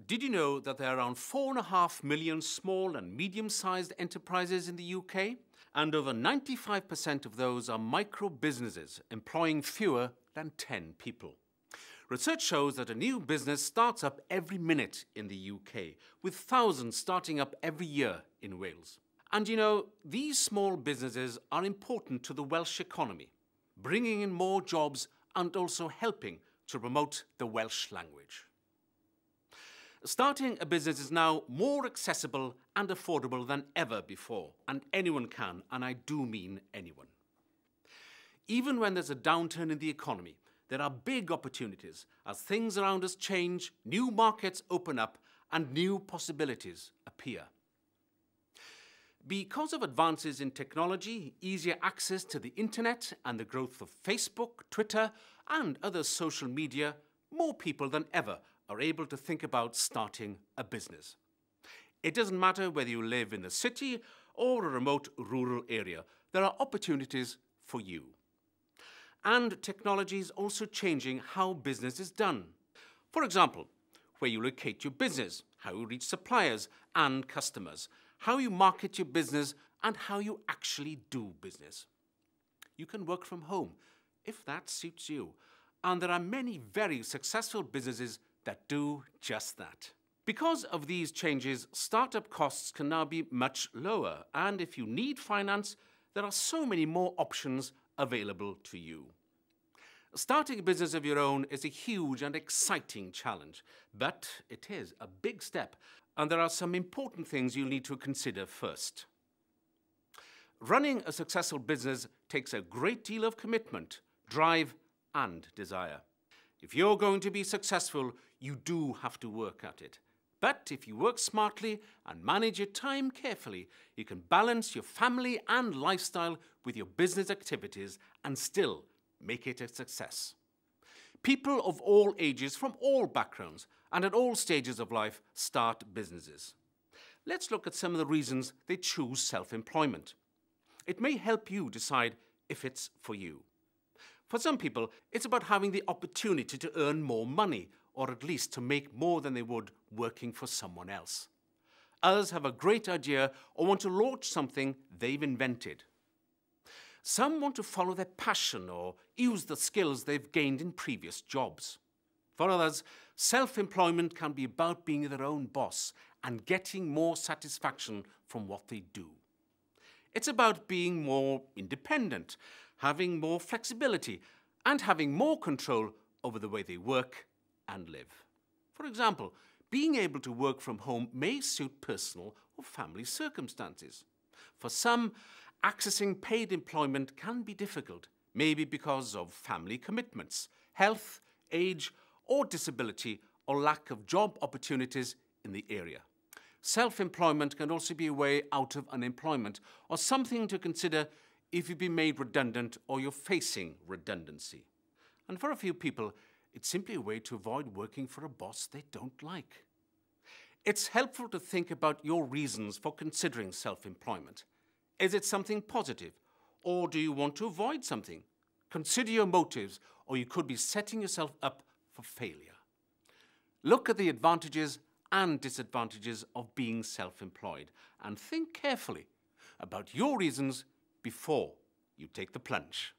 Did you know that there are around 4.5 million small and medium-sized enterprises in the UK? And over 95% of those are micro businesses employing fewer than 10 people. Research shows that a new business starts up every minute in the UK, with thousands starting up every year in Wales. And you know, these small businesses are important to the Welsh economy, bringing in more jobs and also helping to promote the Welsh language. Starting a business is now more accessible and affordable than ever before, and anyone can, and I do mean anyone. Even when there's a downturn in the economy, there are big opportunities as things around us change, new markets open up, and new possibilities appear. Because of advances in technology, easier access to the internet, and the growth of Facebook, Twitter, and other social media, more people than ever are able to think about starting a business. It doesn't matter whether you live in a city or a remote rural area, there are opportunities for you. And technology is also changing how business is done. For example, where you locate your business, how you reach suppliers and customers, how you market your business, and how you actually do business. You can work from home if that suits you, and there are many very successful businesses that do just that. Because of these changes, startup costs can now be much lower, and if you need finance, there are so many more options available to you. Starting a business of your own is a huge and exciting challenge, but it is a big step, and there are some important things you'll need to consider first. Running a successful business takes a great deal of commitment, drive, and desire. If you're going to be successful, you do have to work at it. But if you work smartly and manage your time carefully, you can balance your family and lifestyle with your business activities and still make it a success. People of all ages, from all backgrounds, and at all stages of life start businesses. Let's look at some of the reasons they choose self-employment. It may help you decide if it's for you. For some people, it's about having the opportunity to earn more money, or at least to make more than they would working for someone else. Others have a great idea or want to launch something they've invented. Some want to follow their passion or use the skills they've gained in previous jobs. For others, self-employment can be about being their own boss and getting more satisfaction from what they do. It's about being more independent, having more flexibility, and having more control over the way they work and live. For example, being able to work from home may suit personal or family circumstances. For some, accessing paid employment can be difficult, maybe because of family commitments, health, age, or disability, or lack of job opportunities in the area. Self-employment can also be a way out of unemployment, or something to consider if you've been made redundant or you're facing redundancy. And for a few people, it's simply a way to avoid working for a boss they don't like. It's helpful to think about your reasons for considering self-employment. Is it something positive, or do you want to avoid something? Consider your motives, or you could be setting yourself up for failure. Look at the advantages and disadvantages of being self-employed, and think carefully about your reasons before you take the plunge.